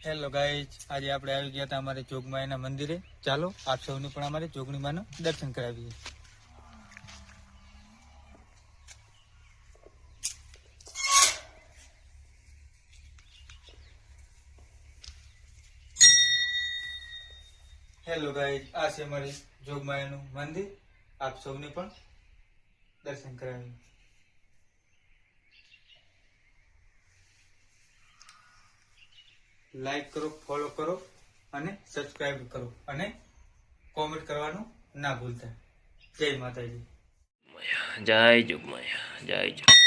Hello guys, આજે આપણે આવી ગયા હતા અમારે જોગમાયાના મંદિરે. ચાલો આપ સૌને પણ અમારે જોગણી માનું દર્શન કરાવીએ. હેલો ગાઈઝ, આ છે અમારે જોગમાયાનું મંદિર. આપ સૌને પણ દર્શન કરાવીએ. લાઈક કરો, ફોલો કરો અને સબસ્ક્રાઇબ કરો અને કોમેન્ટ કરવાનું ના ભૂલતા. જય માતાજી. જય જોગમાયા, જય જોગ.